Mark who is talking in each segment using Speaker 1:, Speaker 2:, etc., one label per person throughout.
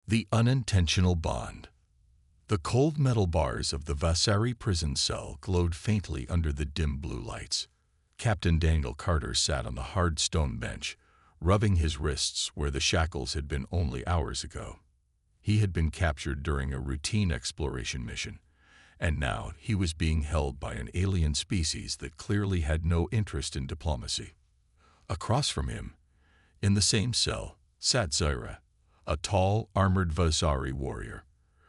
Speaker 1: The unintentional bond. The cold metal bars of the Vasari prison cell glowed faintly under the dim blue lights. Captain Daniel Carter sat on the hard stone bench, rubbing his wrists where the shackles had been only hours ago. He had been captured during a routine exploration mission, and now he was being held by an alien species that clearly had no interest in diplomacy. Across from him, in the same cell, sat Zyra, a tall, armored Vasari warrior.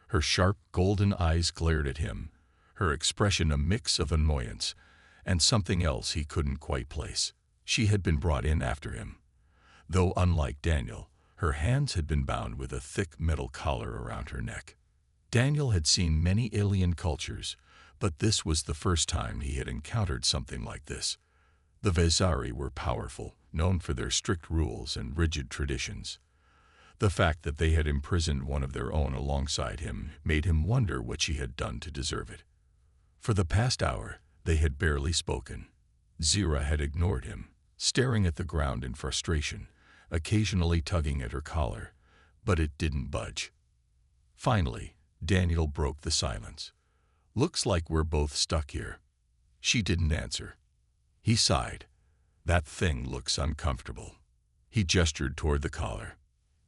Speaker 1: Her sharp, golden eyes glared at him, her expression a mix of annoyance and something else he couldn't quite place. She had been brought in after him. Though unlike Daniel, her hands had been bound with a thick metal collar around her neck. Daniel had seen many alien cultures, but this was the first time he had encountered something like this. The Vasari were powerful, known for their strict rules and rigid traditions. The fact that they had imprisoned one of their own alongside him made him wonder what she had done to deserve it. For the past hour, they had barely spoken. Zyra had ignored him, staring at the ground in frustration, occasionally tugging at her collar, but it didn't budge. Finally, Daniel broke the silence. "Looks like we're both stuck here." She didn't answer. He sighed. "That thing looks uncomfortable." He gestured toward the collar.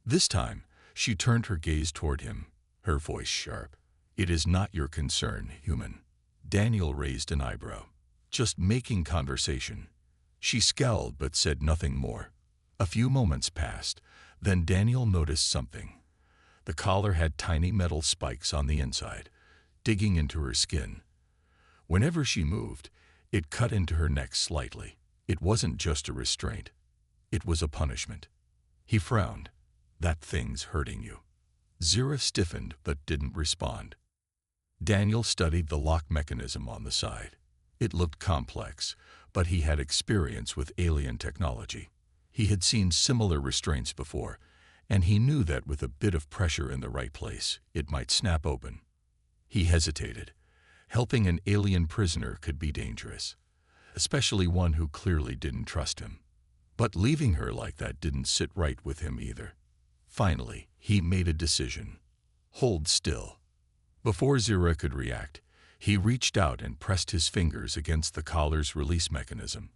Speaker 1: This time, she turned her gaze toward him, her voice sharp. "It is not your concern, human." Daniel raised an eyebrow. "Just making conversation." She scowled but said nothing more. A few moments passed, then Daniel noticed something. The collar had tiny metal spikes on the inside, digging into her skin. Whenever she moved, it cut into her neck slightly. It wasn't just a restraint. It was a punishment. He frowned. "That thing's hurting you." Zyra stiffened but didn't respond. Daniel studied the lock mechanism on the side. It looked complex, but he had experience with alien technology. He had seen similar restraints before, and he knew that with a bit of pressure in the right place, it might snap open. He hesitated. Helping an alien prisoner could be dangerous, especially one who clearly didn't trust him. But leaving her like that didn't sit right with him either. Finally, he made a decision. "Hold still." Before Zyra could react, he reached out and pressed his fingers against the collar's release mechanism.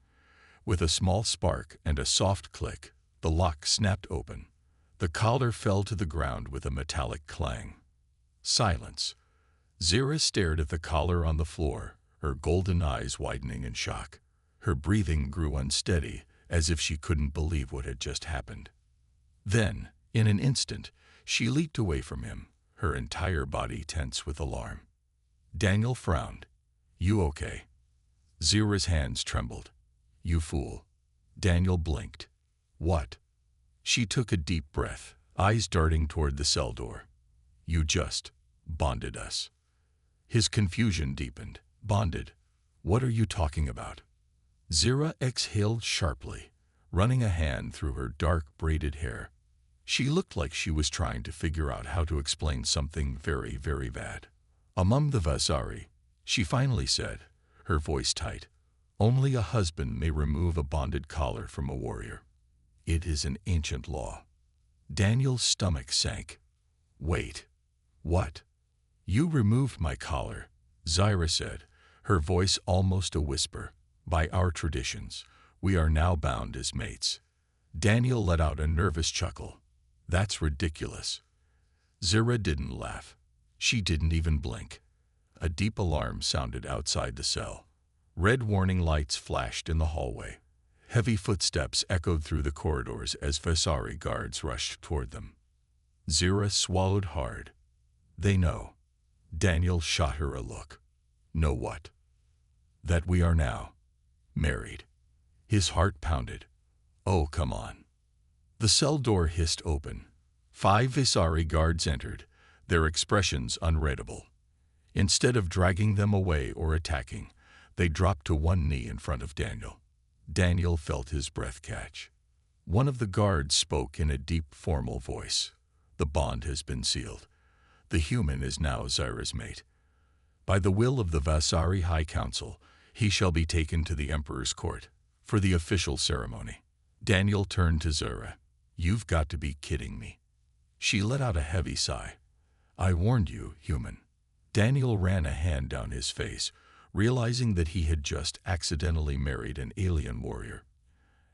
Speaker 1: With a small spark and a soft click, the lock snapped open. The collar fell to the ground with a metallic clang. Silence. Zyra stared at the collar on the floor, her golden eyes widening in shock. Her breathing grew unsteady, as if she couldn't believe what had just happened. Then, in an instant, she leaped away from him, her entire body tense with alarm. Daniel frowned. "You okay?" Zyra's hands trembled. "You fool." Daniel blinked. "What?" She took a deep breath, eyes darting toward the cell door. "You just bonded us." His confusion deepened. "Bonded? What are you talking about?" Zyra exhaled sharply, running a hand through her dark braided hair. She looked like she was trying to figure out how to explain something very, very bad. "Among the Vasari," she finally said, her voice tight, "only a husband may remove a bonded collar from a warrior. It is an ancient law." Daniel's stomach sank. "Wait. What?" "You removed my collar," Zyra said, her voice almost a whisper. "By our traditions, we are now bound as mates." Daniel let out a nervous chuckle. "That's ridiculous." Zyra didn't laugh. She didn't even blink. A deep alarm sounded outside the cell. Red warning lights flashed in the hallway. Heavy footsteps echoed through the corridors as Vasari guards rushed toward them. Zyra swallowed hard. "They know." Daniel shot her a look. "Know what?" "That we are now married." His heart pounded. "Oh, come on." The cell door hissed open. 5 Vasari guards entered, their expressions unreadable. Instead of dragging them away or attacking, they dropped to one knee in front of Daniel. Daniel felt his breath catch. One of the guards spoke in a deep, formal voice. "The bond has been sealed. The human is now Zyra's mate. By the will of the Vasari High Council, he shall be taken to the Emperor's court for the official ceremony." Daniel turned to Zyra. "You've got to be kidding me." She let out a heavy sigh. I warned you, human. Daniel ran a hand down his face, realizing that he had just accidentally married an alien warrior.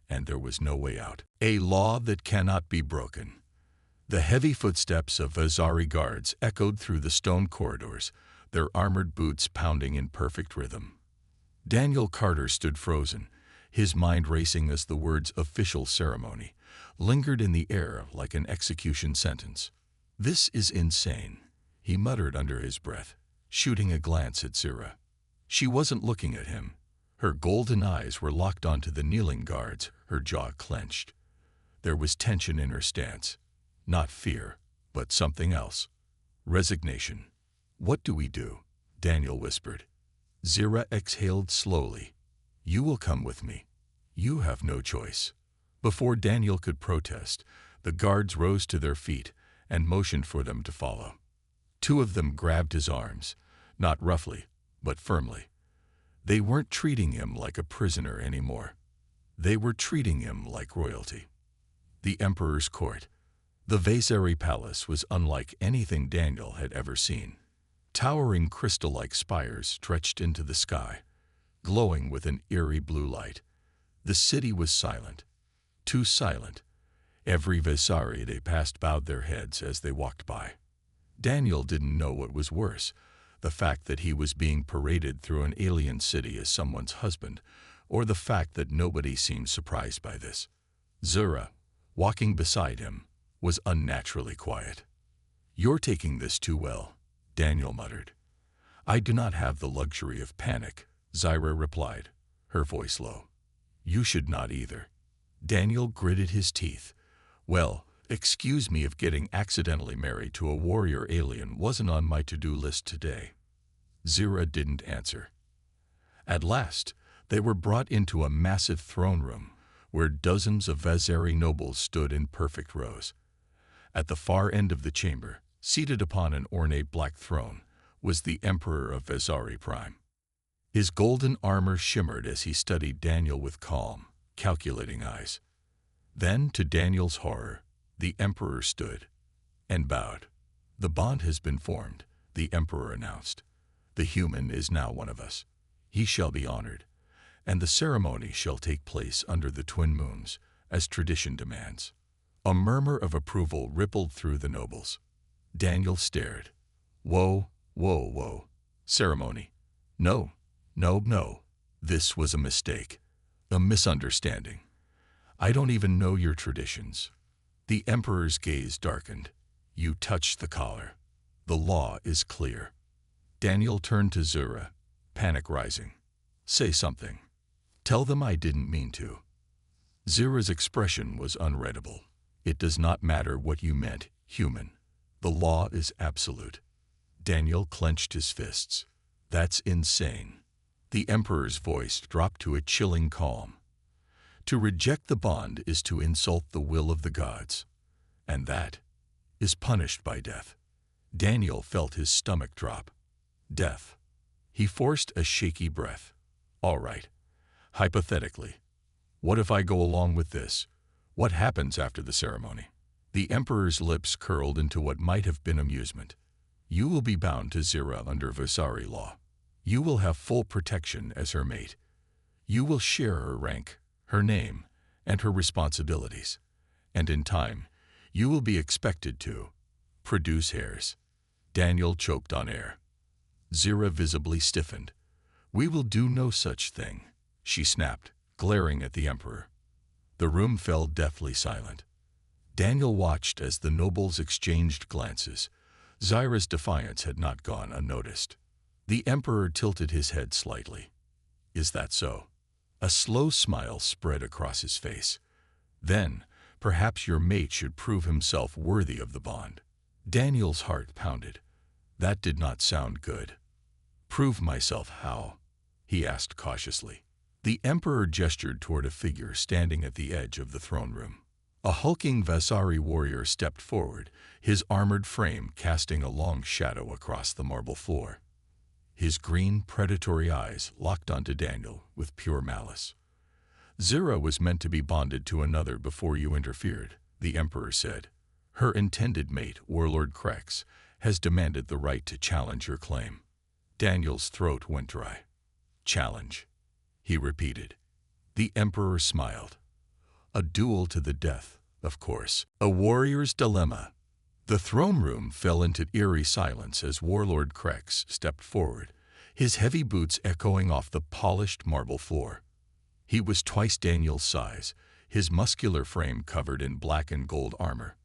Speaker 1: And there was no way out. A law that cannot be broken. The heavy footsteps of Vasari guards echoed through the stone corridors, their armored boots pounding in perfect rhythm. Daniel Carter stood frozen, his mind racing as the words "official ceremony" lingered in the air like an execution sentence. This is insane, he muttered under his breath, shooting a glance at Zira. She wasn't looking at him. Her golden eyes were locked onto the kneeling guards, her jaw clenched. There was tension in her stance. Not fear, but something else. Resignation. What do we do? Daniel whispered. Zira exhaled slowly. You will come with me. You have no choice. Before Daniel could protest, the guards rose to their feet and motioned for them to follow. Two of them grabbed his arms, not roughly, but firmly. They weren't treating him like a prisoner anymore. They were treating him like royalty. The Emperor's court. The Vasari Palace was unlike anything Daniel had ever seen. Towering crystal-like spires stretched into the sky, glowing with an eerie blue light. The city was silent. Too silent. Every Vasari they passed bowed their heads as they walked by. Daniel didn't know what was worse, the fact that he was being paraded through an alien city as someone's husband, or the fact that nobody seemed surprised by this. Zira, walking beside him, was unnaturally quiet. You're taking this too well, Daniel muttered. I do not have the luxury of panic, Zira replied, her voice low. You should not either. Daniel gritted his teeth. Well, excuse me if getting accidentally married to a warrior alien wasn't on my to-do list today. Zira didn't answer. At last, they were brought into a massive throne room where dozens of Vasari nobles stood in perfect rows. At the far end of the chamber, seated upon an ornate black throne, was the Emperor of Vasari Prime. His golden armor shimmered as he studied Daniel with calm, calculating eyes. Then, to Daniel's horror, the Emperor stood and bowed. The bond has been formed, the Emperor announced. The human is now one of us. He shall be honored, and the ceremony shall take place under the twin moons, as tradition demands. A murmur of approval rippled through the nobles. Daniel stared. Whoa, whoa, whoa. Ceremony. No, no, no. This was a mistake. A misunderstanding. I don't even know your traditions. The Emperor's gaze darkened. You touched the collar. The law is clear. Daniel turned to Zira, panic rising. Say something. Tell them I didn't mean to. Zira's expression was unreadable. It does not matter what you meant, human. The law is absolute. Daniel clenched his fists. That's insane. The Emperor's voice dropped to a chilling calm. To reject the bond is to insult the will of the gods, and that is punished by death. Daniel felt his stomach drop. Death. He forced a shaky breath. All right. Hypothetically, what if I go along with this? What happens after the ceremony? The Emperor's lips curled into what might have been amusement. You will be bound to Zira under Vasari law. You will have full protection as her mate. You will share her rank, her name, and her responsibilities. And in time, you will be expected to produce heirs. Daniel choked on air. Zira visibly stiffened. We will do no such thing, she snapped, glaring at the Emperor. The room fell deathly silent. Daniel watched as the nobles exchanged glances. Zira's defiance had not gone unnoticed. The Emperor tilted his head slightly. Is that so? A slow smile spread across his face. Then, perhaps your mate should prove himself worthy of the bond. Daniel's heart pounded. That did not sound good. Prove myself how? He asked cautiously. The Emperor gestured toward a figure standing at the edge of the throne room. A hulking Vasari warrior stepped forward, his armored frame casting a long shadow across the marble floor. His green, predatory eyes locked onto Daniel with pure malice. Zira was meant to be bonded to another before you interfered, the Emperor said, Her intended mate, Warlord Krex, has demanded the right to challenge your claim. Daniel's throat went dry. Challenge, he repeated. The Emperor smiled. A duel to the death, of course. A warrior's dilemma. The throne room fell into eerie silence as Warlord Krex stepped forward, his heavy boots echoing off the polished marble floor. He was twice Daniel's size, his muscular frame covered in black and gold armor.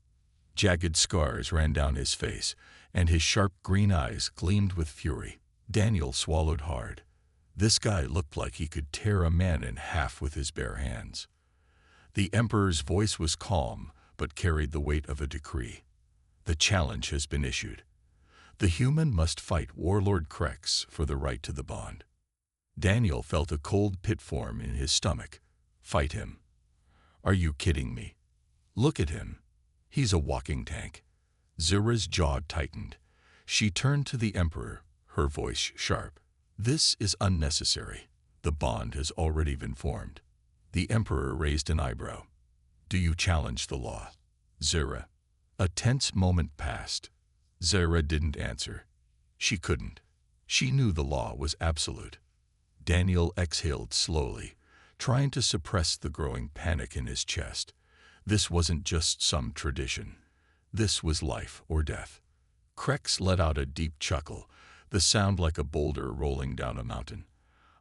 Speaker 1: Jagged scars ran down his face, and his sharp green eyes gleamed with fury. Daniel swallowed hard. This guy looked like he could tear a man in half with his bare hands. The Emperor's voice was calm, but carried the weight of a decree. The challenge has been issued. The human must fight Warlord Krex for the right to the bond. Daniel felt a cold pit form in his stomach. Fight him? Are you kidding me? Look at him. He's a walking tank. Zira's jaw tightened. She turned to the Emperor, her voice sharp. This is unnecessary. The bond has already been formed. The Emperor raised an eyebrow. Do you challenge the law, Zira? A tense moment passed. Zira didn't answer. She couldn't. She knew the law was absolute. Daniel exhaled slowly, trying to suppress the growing panic in his chest. This wasn't just some tradition. This was life or death. Krex let out a deep chuckle, the sound like a boulder rolling down a mountain.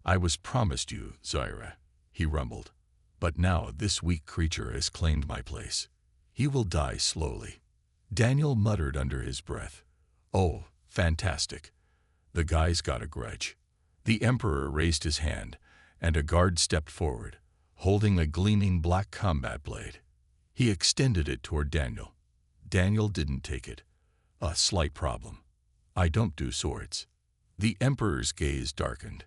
Speaker 1: I was promised you, Zira, he rumbled. But now this weak creature has claimed my place. He will die slowly. Daniel muttered under his breath. Oh, fantastic. The guy's got a grudge. The Emperor raised his hand, and a guard stepped forward, holding a gleaming black combat blade. He extended it toward Daniel. Daniel didn't take it. A slight problem. I don't do swords. The Emperor's gaze darkened.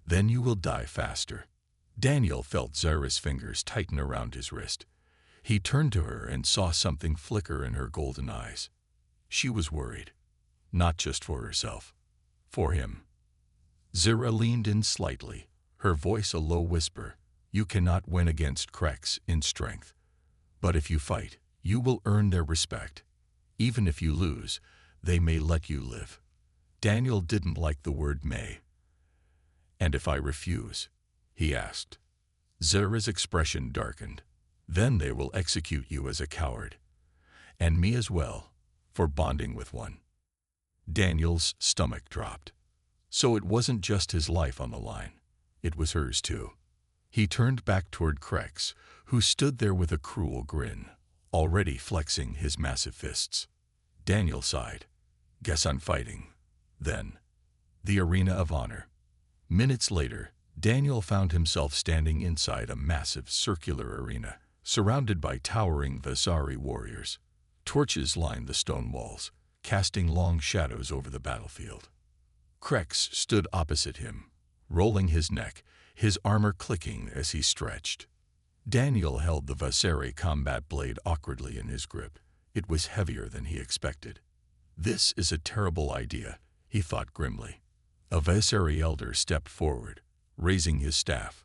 Speaker 1: Then you will die faster. Daniel felt Zira's fingers tighten around his wrist. He turned to her and saw something flicker in her golden eyes. She was worried. Not just for herself. For him. Zira leaned in slightly, her voice a low whisper. You cannot win against Krex in strength. But if you fight, you will earn their respect. Even if you lose, they may let you live. Daniel didn't like the word may. And if I refuse? He asked. Zira's expression darkened. Then they will execute you as a coward. And me as well, for bonding with one. Daniel's stomach dropped. So it wasn't just his life on the line. It was hers too. He turned back toward Krex, who stood there with a cruel grin, already flexing his massive fists. Daniel sighed. Guess I'm fighting. Then, the arena of honor. Minutes later, Daniel found himself standing inside a massive circular arena, surrounded by towering Vasari warriors. Torches lined the stone walls, casting long shadows over the battlefield. Krex stood opposite him, rolling his neck, his armor clicking as he stretched. Daniel held the Vasari combat blade awkwardly in his grip. It was heavier than he expected. This is a terrible idea, he thought grimly. A Vasari elder stepped forward, raising his staff.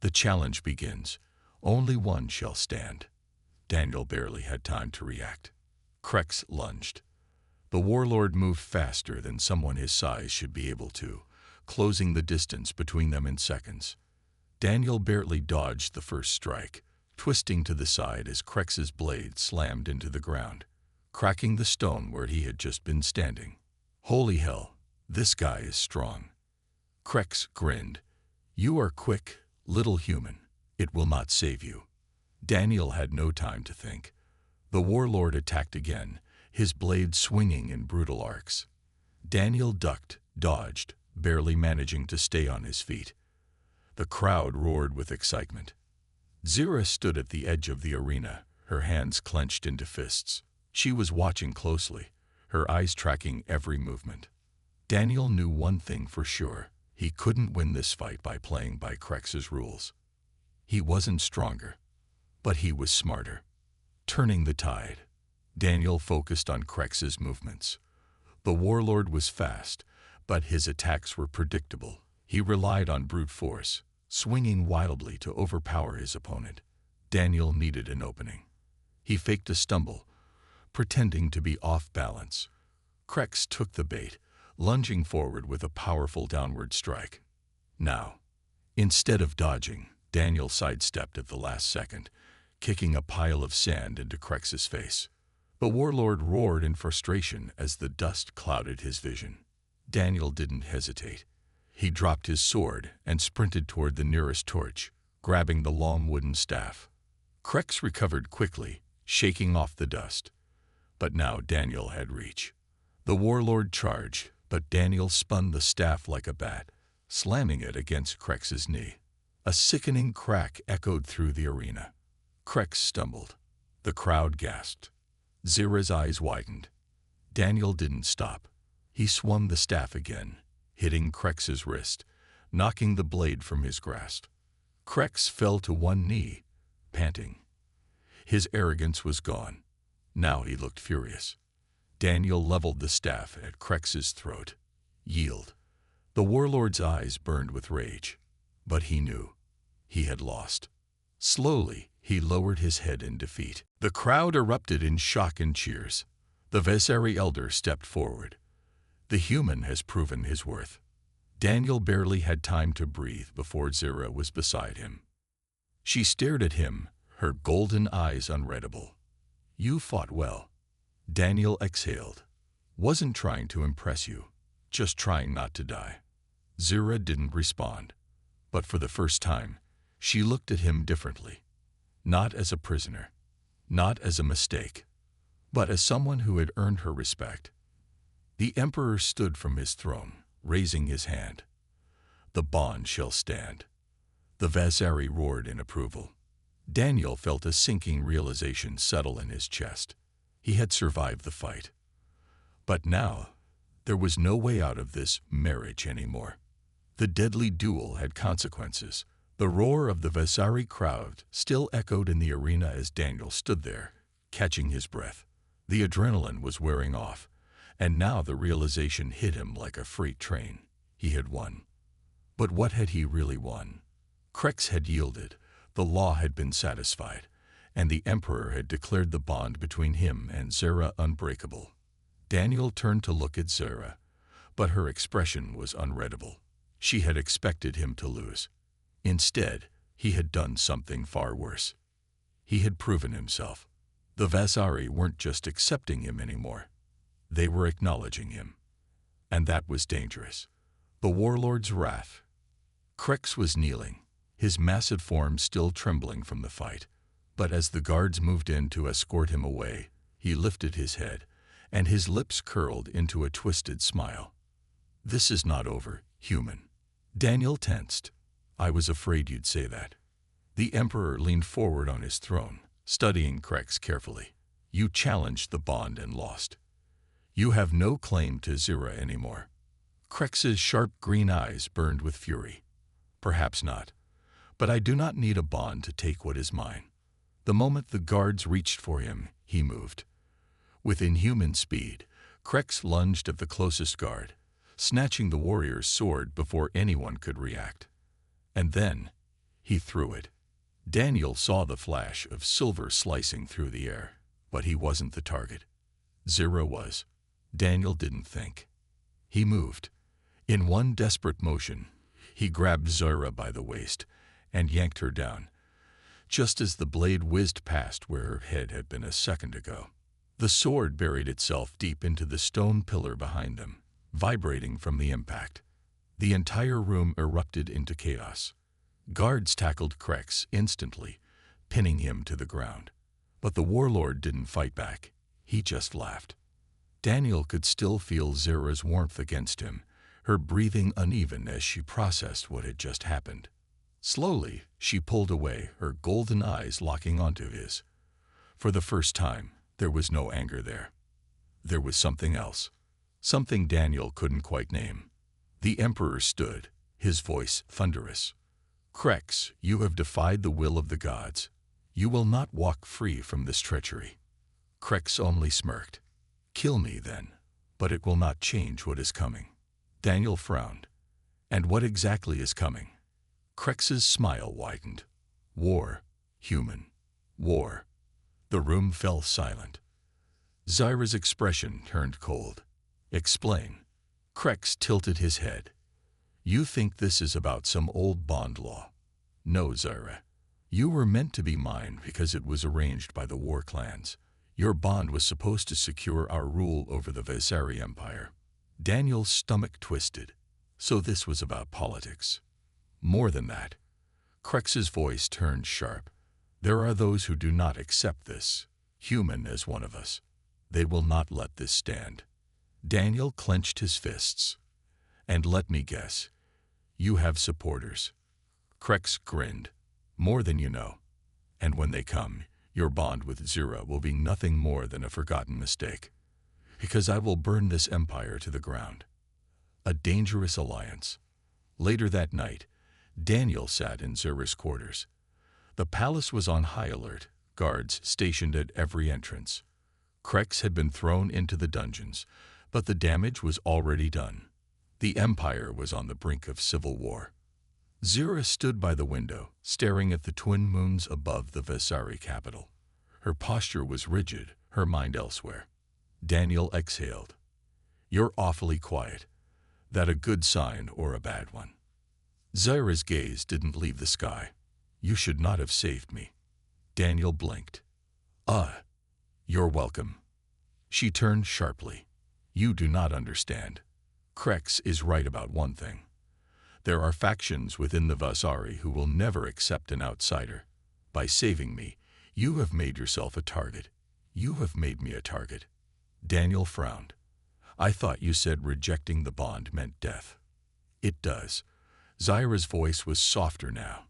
Speaker 1: The challenge begins. Only one shall stand. Daniel barely had time to react. Krex lunged. The warlord moved faster than someone his size should be able to, closing the distance between them in seconds. Daniel barely dodged the first strike, twisting to the side as Krex's blade slammed into the ground, cracking the stone where he had just been standing. Holy hell, this guy is strong. Krex grinned. You are quick, little human. It will not save you. Daniel had no time to think. The warlord attacked again, his blade swinging in brutal arcs. Daniel ducked, dodged, barely managing to stay on his feet. The crowd roared with excitement. Zira stood at the edge of the arena, her hands clenched into fists. She was watching closely, her eyes tracking every movement. Daniel knew one thing for sure. He couldn't win this fight by playing by Krex's rules. He wasn't stronger, but he was smarter. Turning the tide, Daniel focused on Krex's movements. The warlord was fast, but his attacks were predictable. He relied on brute force, swinging wildly to overpower his opponent. Daniel needed an opening. He faked a stumble, pretending to be off balance. Krex took the bait, lunging forward with a powerful downward strike. Now, instead of dodging, Daniel sidestepped at the last second, kicking a pile of sand into Krex's face. The warlord roared in frustration as the dust clouded his vision. Daniel didn't hesitate. He dropped his sword and sprinted toward the nearest torch, grabbing the long wooden staff. Krex recovered quickly, shaking off the dust. But now Daniel had reach. The warlord charged, but Daniel spun the staff like a bat, slamming it against Krex's knee. A sickening crack echoed through the arena. Krex stumbled. The crowd gasped. Zira's eyes widened. Daniel didn't stop. He swung the staff again, hitting Krex's wrist, knocking the blade from his grasp. Krex fell to one knee, panting. His arrogance was gone. Now he looked furious. Daniel leveled the staff at Krex's throat. Yield. The warlord's eyes burned with rage. But he knew. He had lost. Slowly, he lowered his head in defeat. The crowd erupted in shock and cheers. The Vasari elder stepped forward. The human has proven his worth. Daniel barely had time to breathe before Zira was beside him. She stared at him, her golden eyes unreadable. You fought well. Daniel exhaled. Wasn't trying to impress you, just trying not to die. Zira didn't respond. But for the first time, she looked at him differently. Not as a prisoner, not as a mistake, but as someone who had earned her respect. The emperor stood from his throne, raising his hand. The bond shall stand. The Vasari roared in approval. Daniel felt a sinking realization settle in his chest. He had survived the fight. But now, there was no way out of this marriage anymore. The deadly duel had consequences. The roar of the Vasari crowd still echoed in the arena as Daniel stood there, catching his breath. The adrenaline was wearing off, and now the realization hit him like a freight train. He had won. But what had he really won? Krex had yielded, the law had been satisfied, and the emperor had declared the bond between him and Zira unbreakable. Daniel turned to look at Zira, but her expression was unreadable. She had expected him to lose. Instead, he had done something far worse. He had proven himself. The Vasari weren't just accepting him anymore. They were acknowledging him. And that was dangerous. The warlord's wrath. Krex was kneeling, his massive form still trembling from the fight. But as the guards moved in to escort him away, he lifted his head, and his lips curled into a twisted smile. This is not over, human. Daniel tensed. I was afraid you'd say that. The emperor leaned forward on his throne, studying Krex carefully. You challenged the bond and lost. You have no claim to Zira anymore. Krex's sharp green eyes burned with fury. Perhaps not, but I do not need a bond to take what is mine. The moment the guards reached for him, he moved. With inhuman speed, Krex lunged at the closest guard, snatching the warrior's sword before anyone could react. And then, he threw it. Daniel saw the flash of silver slicing through the air, but he wasn't the target. Zira was. Daniel didn't think. He moved. In one desperate motion, he grabbed Zira by the waist and yanked her down, just as the blade whizzed past where her head had been a second ago. The sword buried itself deep into the stone pillar behind them, vibrating from the impact. The entire room erupted into chaos. Guards tackled Krex instantly, pinning him to the ground. But the warlord didn't fight back. He just laughed. Daniel could still feel Zira's warmth against him, her breathing uneven as she processed what had just happened. Slowly, she pulled away, her golden eyes locking onto his. For the first time, there was no anger there. There was something else. Something Daniel couldn't quite name. The emperor stood, his voice thunderous. Krex, you have defied the will of the gods. You will not walk free from this treachery. Krex only smirked. Kill me, then, but it will not change what is coming. Daniel frowned. And what exactly is coming? Krex's smile widened. War, human. War. The room fell silent. Zyra's expression turned cold. Explain. Krex tilted his head. You think this is about some old bond law? No, Zyra. You were meant to be mine because it was arranged by the war clans. Your bond was supposed to secure our rule over the Vasari Empire. Daniel's stomach twisted. So this was about politics. More than that. Krex's voice turned sharp. There are those who do not accept this, human as one of us. They will not let this stand. Daniel clenched his fists. And let me guess, you have supporters. Krex grinned. More than you know. And when they come, your bond with Zyra will be nothing more than a forgotten mistake. Because I will burn this empire to the ground. A dangerous alliance. Later that night, Daniel sat in Zyra's quarters. The palace was on high alert, guards stationed at every entrance. Krex had been thrown into the dungeons, but the damage was already done. The empire was on the brink of civil war. Zyra stood by the window, staring at the twin moons above the Vasari capital. Her posture was rigid, her mind elsewhere. Daniel exhaled. You're awfully quiet. That a good sign or a bad one? Zyra's gaze didn't leave the sky. You should not have saved me. Daniel blinked. You're welcome. She turned sharply. You do not understand. Krex is right about one thing. There are factions within the Vasari who will never accept an outsider. By saving me, you have made yourself a target. You have made me a target. Daniel frowned. I thought you said rejecting the bond meant death. It does. Zyra's voice was softer now.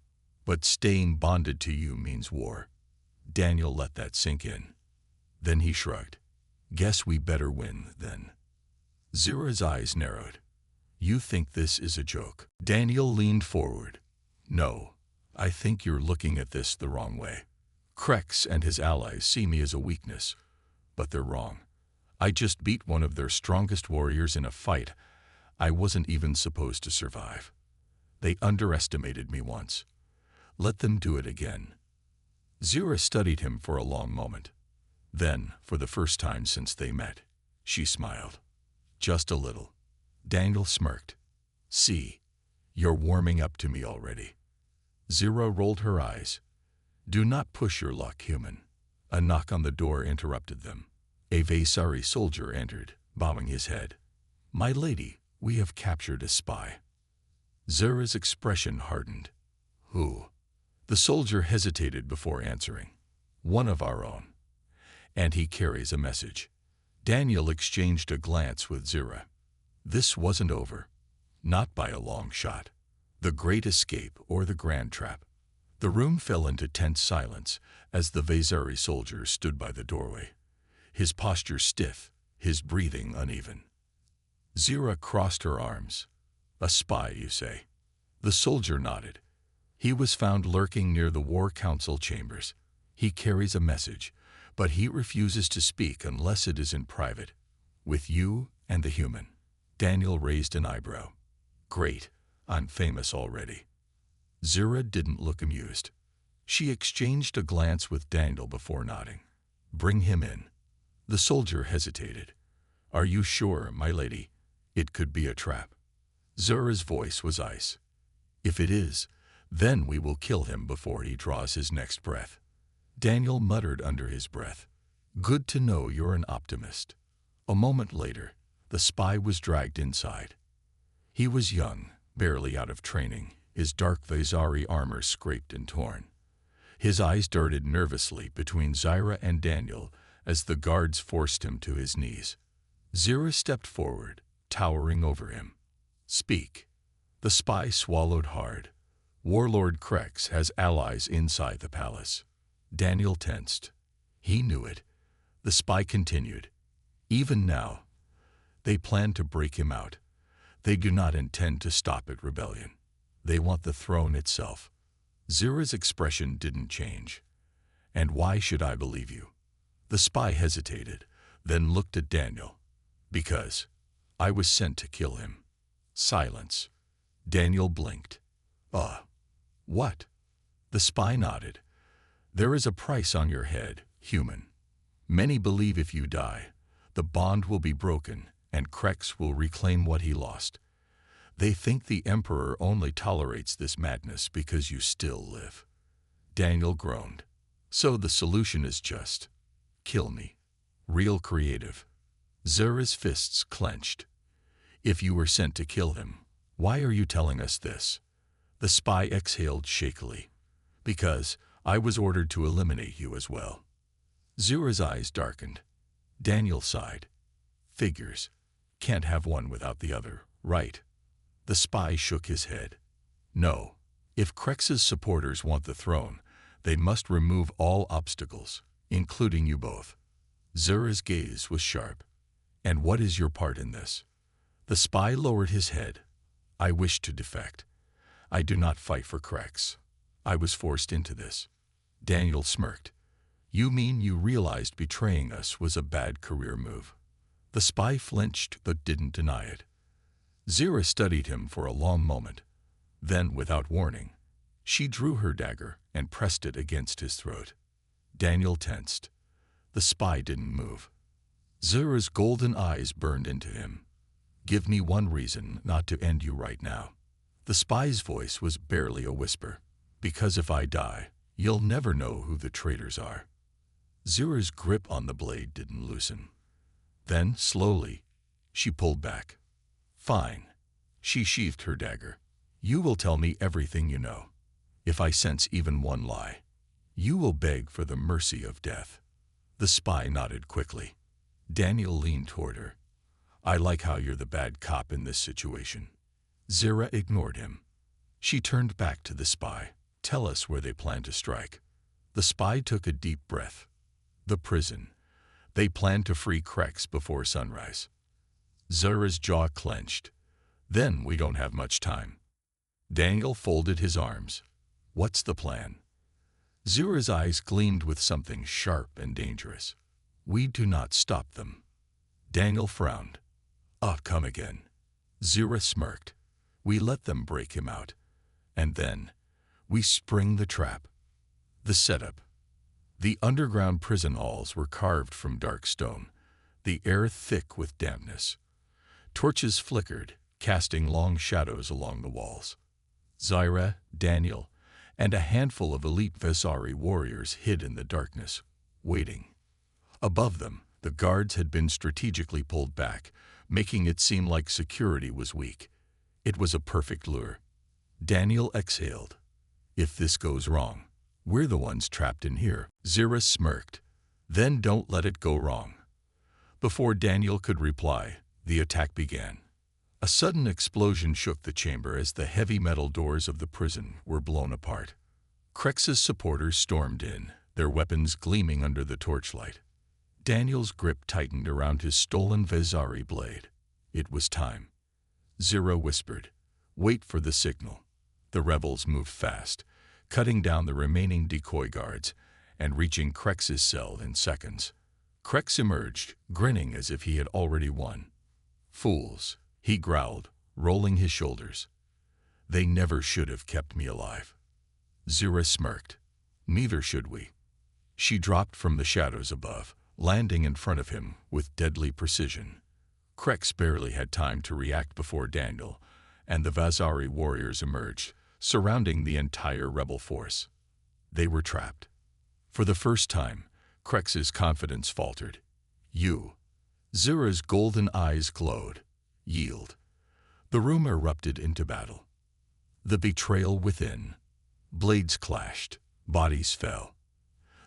Speaker 1: But staying bonded to you means war. Daniel let that sink in. Then he shrugged. Guess we better win, then. Zyra's eyes narrowed. You think this is a joke? Daniel leaned forward. No, I think you're looking at this the wrong way. Krex and his allies see me as a weakness, but they're wrong. I just beat one of their strongest warriors in a fight I wasn't even supposed to survive. They underestimated me once. Let them do it again. Zyra studied him for a long moment. Then, for the first time since they met, she smiled. Just a little. Daniel smirked. See, you're warming up to me already. Zyra rolled her eyes. Do not push your luck, human. A knock on the door interrupted them. A Vasari soldier entered, bowing his head. My lady, we have captured a spy. Zyra's expression hardened. Who? The soldier hesitated before answering. One of our own. And he carries a message. Daniel exchanged a glance with Zyra. This wasn't over. Not by a long shot. The Great Escape or the Grand Trap. The room fell into tense silence as the Vasari soldier stood by the doorway. His posture stiff, his breathing uneven. Zyra crossed her arms. A spy, you say? The soldier nodded. He was found lurking near the War Council chambers. He carries a message, but he refuses to speak unless it is in private, with you and the human. Daniel raised an eyebrow. Great, I'm famous already. Zyra didn't look amused. She exchanged a glance with Daniel before nodding. Bring him in. The soldier hesitated. Are you sure, my lady? It could be a trap. Zyra's voice was ice. If it is, then we will kill him before he draws his next breath. Daniel muttered under his breath. Good to know you're an optimist. A moment later, the spy was dragged inside. He was young, barely out of training, his dark Vasari armor scraped and torn. His eyes darted nervously between Zyra and Daniel as the guards forced him to his knees. Zyra stepped forward, towering over him. Speak. The spy swallowed hard. Warlord Krex has allies inside the palace. Daniel tensed. He knew it. The spy continued. Even now, they plan to break him out. They do not intend to stop at rebellion. They want the throne itself. Zyra's expression didn't change. And why should I believe you? The spy hesitated, then looked at Daniel. Because I was sent to kill him. Silence. Daniel blinked. What? The spy nodded. There is a price on your head, human. Many believe if you die, the bond will be broken and Krex will reclaim what he lost. They think the Emperor only tolerates this madness because you still live. Daniel groaned. So the solution is just, kill me. Real creative. Zura's fists clenched. If you were sent to kill him, why are you telling us this? The spy exhaled shakily. Because I was ordered to eliminate you as well. Zura's eyes darkened. Daniel sighed. Figures. Can't have one without the other, right? The spy shook his head. No. If Krex's supporters want the throne, they must remove all obstacles, including you both. Zura's gaze was sharp. And what is your part in this? The spy lowered his head. I wish to defect. I do not fight for Krex. I was forced into this. Daniel smirked. You mean you realized betraying us was a bad career move? The spy flinched but didn't deny it. Zura studied him for a long moment. Then, without warning, she drew her dagger and pressed it against his throat. Daniel tensed. The spy didn't move. Zura's golden eyes burned into him. Give me one reason not to end you right now. The spy's voice was barely a whisper. Because if I die, you'll never know who the traitors are. Zura's grip on the blade didn't loosen. Then, slowly, she pulled back. Fine. She sheathed her dagger. You will tell me everything you know. If I sense even one lie, you will beg for the mercy of death. The spy nodded quickly. Daniel leaned toward her. I like how you're the bad cop in this situation. Zura ignored him. She turned back to the spy. Tell us where they plan to strike. The spy took a deep breath. The prison. They plan to free Krex before sunrise. Zura's jaw clenched. Then we don't have much time. Daniel folded his arms. What's the plan? Zura's eyes gleamed with something sharp and dangerous. We do not stop them. Daniel frowned. Come again. Zura smirked. We let them break him out. And then, we spring the trap. The setup. The underground prison halls were carved from dark stone, the air thick with dampness. Torches flickered, casting long shadows along the walls. Zura, Daniel, and a handful of elite Vasari warriors hid in the darkness, waiting. Above them, the guards had been strategically pulled back, making it seem like security was weak. It was a perfect lure. Daniel exhaled. If this goes wrong, we're the ones trapped in here. Zura smirked. Then don't let it go wrong. Before Daniel could reply, the attack began. A sudden explosion shook the chamber as the heavy metal doors of the prison were blown apart. Krex's supporters stormed in, their weapons gleaming under the torchlight. Daniel's grip tightened around his stolen Vasari blade. It was time. Zura whispered, "Wait for the signal." The rebels moved fast, cutting down the remaining decoy guards and reaching Krex's cell in seconds. Krex emerged, grinning as if he had already won. Fools, he growled, rolling his shoulders. They never should have kept me alive. Zura smirked. Neither should we. She dropped from the shadows above, landing in front of him with deadly precision. Krex barely had time to react before Daniel and the Vasari warriors emerged, surrounding the entire rebel force. They were trapped. For the first time, Krex's confidence faltered. You. Zura's golden eyes glowed. Yield. The room erupted into battle. The betrayal within. Blades clashed. Bodies fell.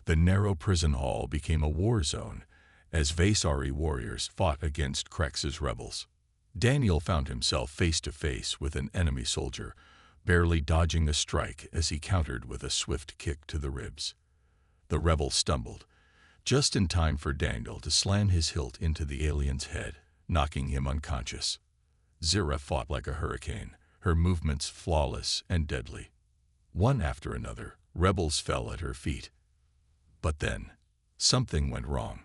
Speaker 1: The narrow prison hall became a war zone as Vasari warriors fought against Krex's rebels. Daniel found himself face to face with an enemy soldier, barely dodging a strike as he countered with a swift kick to the ribs. The rebel stumbled, just in time for Daniel to slam his hilt into the alien's head, knocking him unconscious. Zura fought like a hurricane, her movements flawless and deadly. One after another, rebels fell at her feet. But then, something went wrong.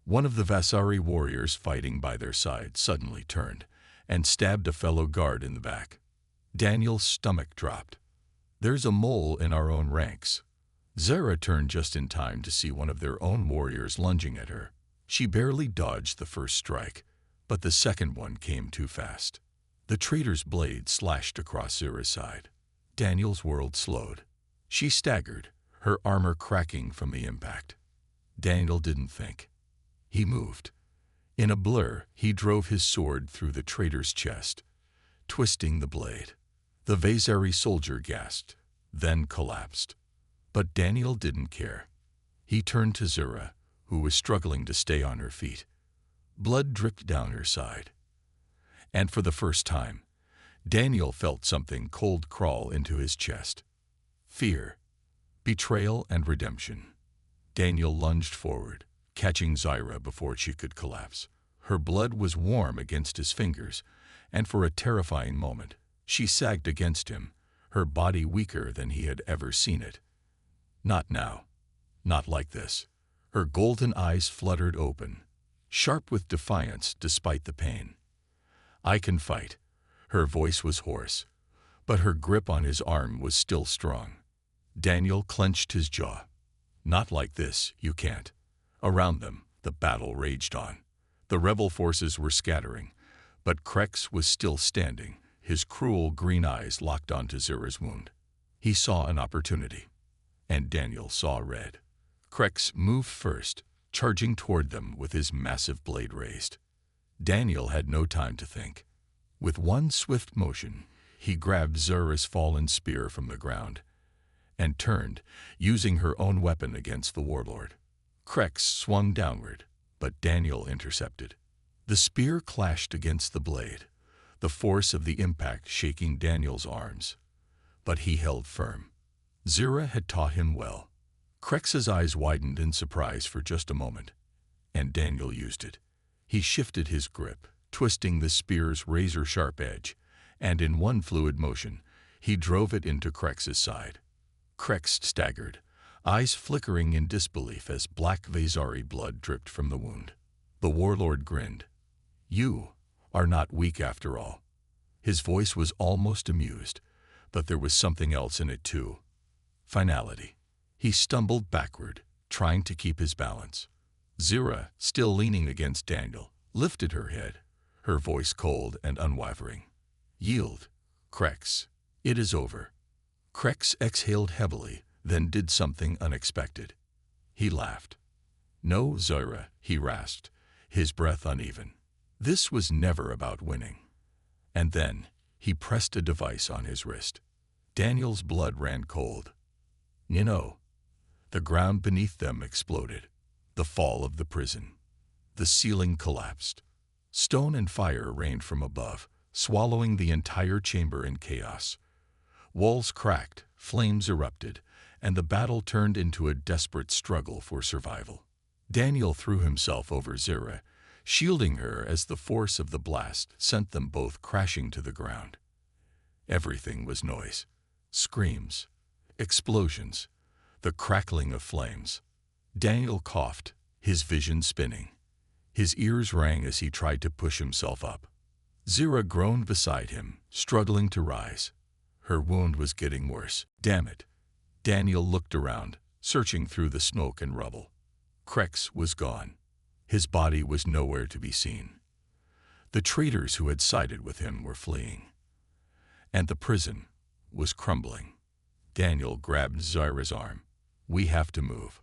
Speaker 1: One of the Vasari warriors fighting by their side suddenly turned and stabbed a fellow guard in the back. Daniel's stomach dropped. There's a mole in our own ranks. Zara turned just in time to see one of their own warriors lunging at her. She barely dodged the first strike, but the second one came too fast. The traitor's blade slashed across Zara's side. Daniel's world slowed. She staggered, her armor cracking from the impact. Daniel didn't think. He moved. In a blur, he drove his sword through the traitor's chest, twisting the blade. The Vasari soldier gasped, then collapsed. But Daniel didn't care. He turned to Zara, who was struggling to stay on her feet. Blood dripped down her side. And for the first time, Daniel felt something cold crawl into his chest. Fear, betrayal, and redemption. Daniel lunged forward, catching Zara before she could collapse. Her blood was warm against his fingers, and for a terrifying moment, she sagged against him, her body weaker than he had ever seen it. Not now. Not like this. Her golden eyes fluttered open, sharp with defiance despite the pain. "I can fight." Her voice was hoarse, but her grip on his arm was still strong. Daniel clenched his jaw. "Not like this, you can't." Around them, the battle raged on. The rebel forces were scattering, but Krex was still standing, his cruel green eyes locked onto Zara's wound. He saw an opportunity, and Daniel saw red. Krex moved first, charging toward them with his massive blade raised. Daniel had no time to think. With one swift motion, he grabbed Zara's fallen spear from the ground and turned, using her own weapon against the warlord. Krex swung downward, but Daniel intercepted. The spear clashed against the blade, the force of the impact shaking Daniel's arms. But he held firm. Zara had taught him well. Krex's eyes widened in surprise for just a moment, and Daniel used it. He shifted his grip, twisting the spear's razor-sharp edge, and in one fluid motion, he drove it into Krex's side. Krex staggered, eyes flickering in disbelief as black Vasari blood dripped from the wound. The warlord grinned. "You are not weak after all." His voice was almost amused, but there was something else in it too. Finality. He stumbled backward, trying to keep his balance. Zara, still leaning against Daniel, lifted her head, her voice cold and unwavering. "Yield, Krex. It is over." Krex exhaled heavily, then did something unexpected. He laughed. "No, Zara," he rasped, his breath uneven. This was never about winning. And then he pressed a device on his wrist. Daniel's blood ran cold. You know, the ground beneath them exploded. The fall of the prison. The ceiling collapsed. Stone and fire rained from above, swallowing the entire chamber in chaos. Walls cracked, flames erupted, and the battle turned into a desperate struggle for survival. Daniel threw himself over Zara, shielding her as the force of the blast sent them both crashing to the ground. Everything was noise. Screams, explosions, the crackling of flames. Daniel coughed, his vision spinning. His ears rang as he tried to push himself up. Zara groaned beside him, struggling to rise. Her wound was getting worse. Damn it. Daniel looked around, searching through the smoke and rubble. Krex was gone. His body was nowhere to be seen. The traitors who had sided with him were fleeing. And the prison was crumbling. Daniel grabbed Zara's arm. "We have to move."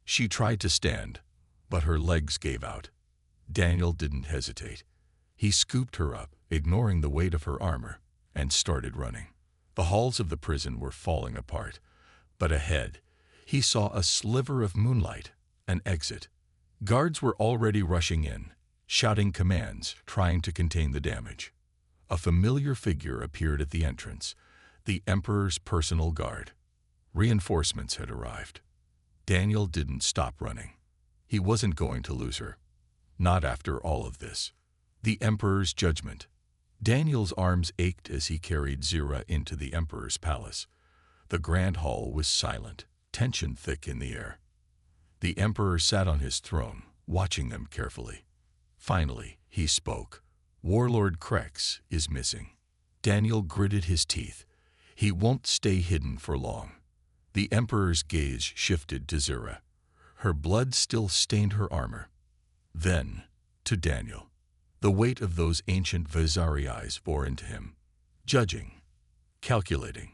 Speaker 1: She tried to stand, but her legs gave out. Daniel didn't hesitate. He scooped her up, ignoring the weight of her armor, and started running. The halls of the prison were falling apart, but ahead, he saw a sliver of moonlight, an exit. Guards were already rushing in, shouting commands, trying to contain the damage. A familiar figure appeared at the entrance, the Emperor's personal guard. Reinforcements had arrived. Daniel didn't stop running. He wasn't going to lose her. Not after all of this. The Emperor's judgment. Daniel's arms ached as he carried Zara into the Emperor's palace. The grand hall was silent, tension thick in the air. The Emperor sat on his throne, watching them carefully. Finally, he spoke. "Warlord Krex is missing." Daniel gritted his teeth. He won't stay hidden for long. The Emperor's gaze shifted to Zira. Her blood still stained her armor. Then, to Daniel. The weight of those ancient Vasari eyes bore into him, judging, calculating,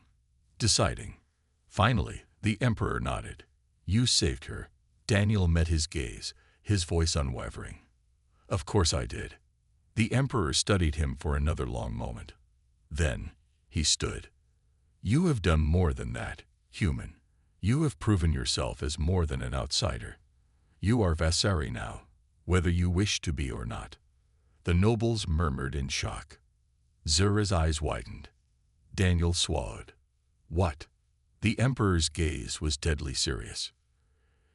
Speaker 1: deciding. Finally, the Emperor nodded. You saved her. Daniel met his gaze, his voice unwavering. Of course I did. The Emperor studied him for another long moment. Then, he stood. You have done more than that, human. You have proven yourself as more than an outsider. You are Vasari now, whether you wish to be or not. The nobles murmured in shock. Zira's eyes widened. Daniel swallowed. What? The Emperor's gaze was deadly serious.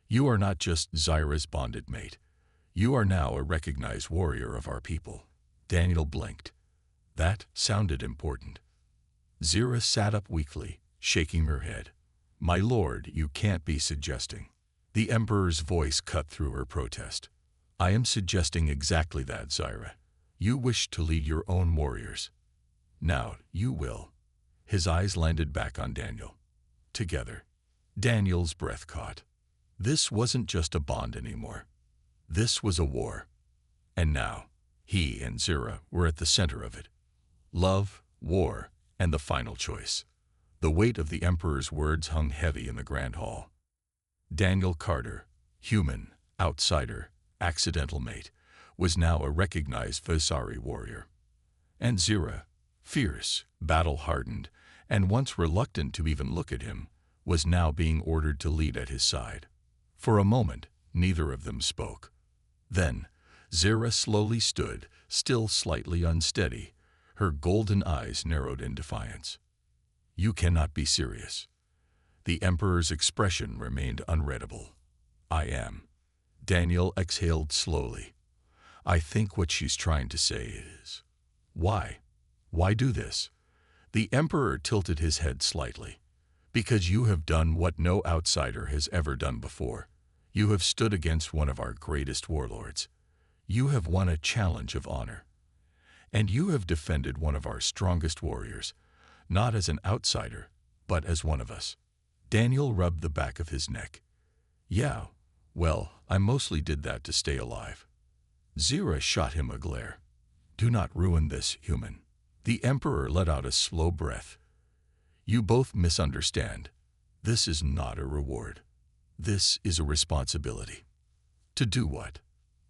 Speaker 1: You are not just Zira's bonded mate. You are now a recognized warrior of our people. Daniel blinked. That sounded important. Zira sat up weakly, shaking her head. My lord, you can't be suggesting. The Emperor's voice cut through her protest. I am suggesting exactly that, Zira. You wish to lead your own warriors. Now, you will. His eyes landed back on Daniel. Together. Daniel's breath caught. This wasn't just a bond anymore. This was a war. And now, he and Zira were at the center of it. Love, war, and the final choice. The weight of the Emperor's words hung heavy in the Grand Hall. Daniel Carter, human, outsider, accidental mate, was now a recognized Vasari warrior. And Zira, fierce, battle-hardened, and once reluctant to even look at him, was now being ordered to lead at his side. For a moment, neither of them spoke. Then, Zira slowly stood, still slightly unsteady, her golden eyes narrowed in defiance. You cannot be serious. The Emperor's expression remained unreadable. I am. Daniel exhaled slowly. I think what she's trying to say is, why? Why do this? The Emperor tilted his head slightly. Because you have done what no outsider has ever done before. You have stood against one of our greatest warlords. You have won a challenge of honor. And you have defended one of our strongest warriors, not as an outsider, but as one of us. Daniel rubbed the back of his neck. Yeah, well, I mostly did that to stay alive. Zira shot him a glare. Do not ruin this, human. The Emperor let out a slow breath. You both misunderstand. This is not a reward. This is a responsibility. To do what?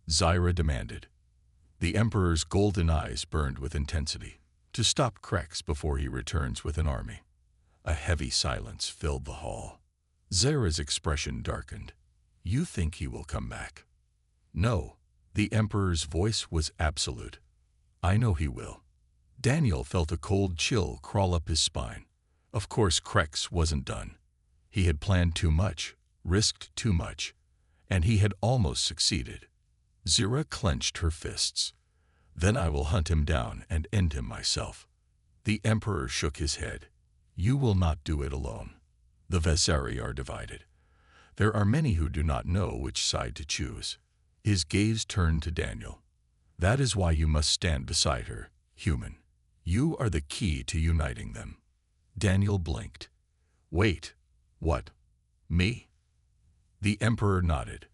Speaker 1: Zira demanded. The Emperor's golden eyes burned with intensity. To stop Krex before he returns with an army. A heavy silence filled the hall. Zira's expression darkened. You think he will come back? No. The Emperor's voice was absolute. I know he will. Daniel felt a cold chill crawl up his spine. Of course Krex wasn't done. He had planned too much, risked too much, and he had almost succeeded. Zira clenched her fists. Then I will hunt him down and end him myself. The Emperor shook his head. You will not do it alone. The Vasari are divided. There are many who do not know which side to choose. His gaze turned to Daniel. That is why you must stand beside her, human. You are the key to uniting them. Daniel blinked. Wait, what? Me? The Emperor nodded.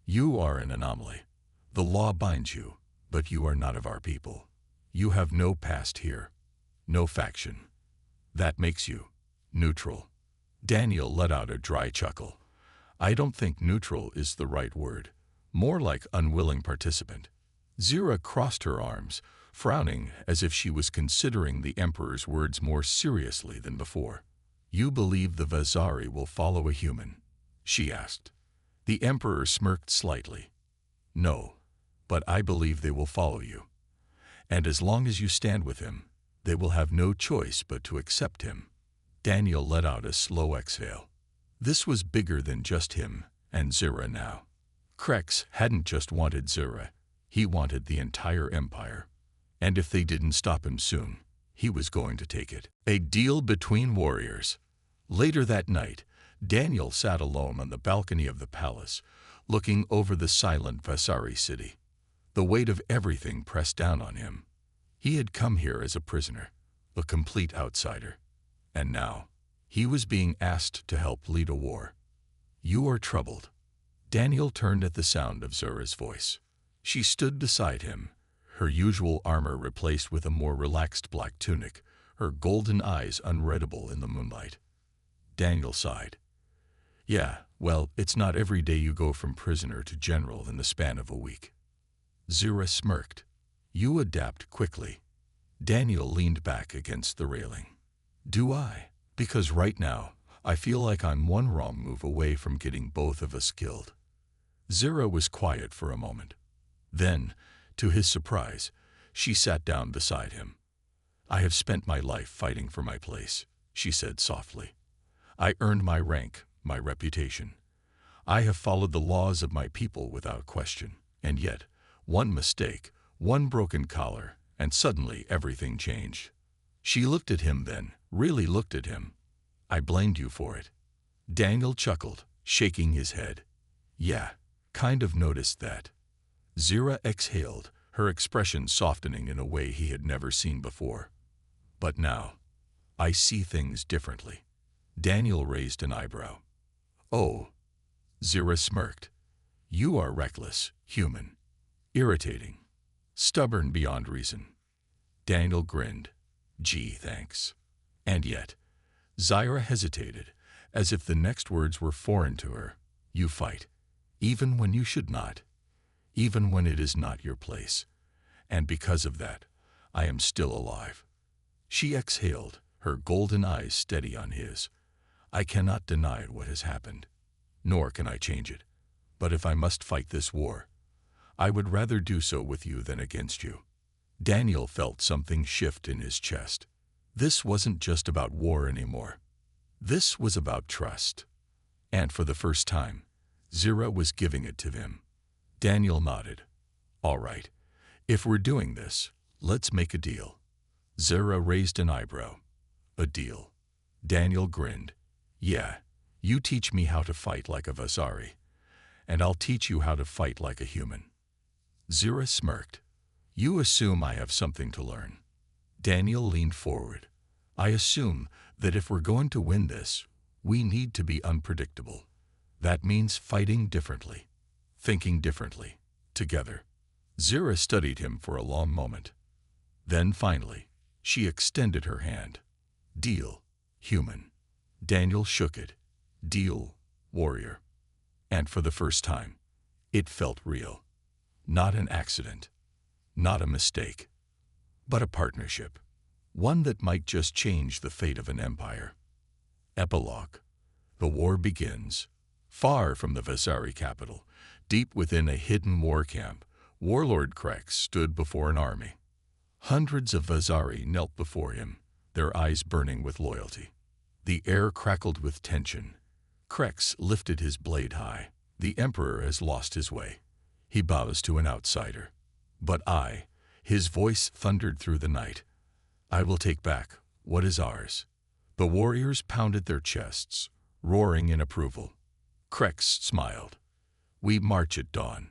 Speaker 1: You are an anomaly. The law binds you, but you are not of our people. You have no past here, no faction. That makes you neutral. Daniel let out a dry chuckle. I don't think neutral is the right word. More like unwilling participant. Zira crossed her arms, frowning as if she was considering the Emperor's words more seriously than before. You believe the Vasari will follow a human? She asked. The Emperor smirked slightly. No, but I believe they will follow you. And as long as you stand with him, they will have no choice but to accept him. Daniel let out a slow exhale. This was bigger than just him and Zira now. Krex hadn't just wanted Zira, he wanted the entire empire. And if they didn't stop him soon, he was going to take it. A deal between warriors. Later that night, Daniel sat alone on the balcony of the palace, looking over the silent Vasari city. The weight of everything pressed down on him. He had come here as a prisoner, a complete outsider. And now, He was being asked to help lead a war. You are troubled. Daniel turned at the sound of Zura's voice. She stood beside him, her usual armor replaced with a more relaxed black tunic, her golden eyes unreadable in the moonlight. Daniel sighed. Yeah, well, it's not every day you go from prisoner to general in the span of a week. Zura smirked. You adapt quickly. Daniel leaned back against the railing. Do I? Because right now, I feel like I'm one wrong move away from getting both of us killed. Zura was quiet for a moment. Then, to his surprise, she sat down beside him. I have spent my life fighting for my place, she said softly. I earned my rank, my reputation. I have followed the laws of my people without question, and yet, one mistake, one broken collar, and suddenly everything changed. She looked at him then, really looked at him. I blamed you for it. Daniel chuckled, shaking his head. Yeah, kind of noticed that. Zura exhaled, her expression softening in a way he had never seen before. But now, I see things differently. Daniel raised an eyebrow. Oh. Zura smirked. You are reckless, human, irritating, stubborn beyond reason. Daniel grinned. Gee, thanks. And yet, Zira hesitated, as if the next words were foreign to her. You fight, even when you should not, even when it is not your place. And because of that, I am still alive. She exhaled, her golden eyes steady on his. I cannot deny what has happened, nor can I change it. But if I must fight this war, I would rather do so with you than against you. Daniel felt something shift in his chest. This wasn't just about war anymore. This was about trust. And for the first time, Zira was giving it to him. Daniel nodded. All right, if we're doing this, let's make a deal. Zira raised an eyebrow. A deal. Daniel grinned. Yeah, you teach me how to fight like a Vasari, and I'll teach you how to fight like a human. Zira smirked. You assume I have something to learn. Daniel leaned forward. I assume that if we're going to win this, we need to be unpredictable. That means fighting differently, thinking differently, together. Zira studied him for a long moment. Then finally, she extended her hand. Deal, human. Daniel shook it. Deal, warrior. And for the first time, it felt real. Not an accident. Not a mistake. But a partnership. One that might just change the fate of an empire. Epilogue. The war begins. Far from the Vasari capital, deep within a hidden war camp, warlord Krex stood before an army. Hundreds of Vasari knelt before him, their eyes burning with loyalty. The air crackled with tension. Krex lifted his blade high. The emperor has lost his way. He bows to an outsider. But I, his voice thundered through the night, I will take back what is ours. The warriors pounded their chests, roaring in approval. Krex smiled. We march at dawn.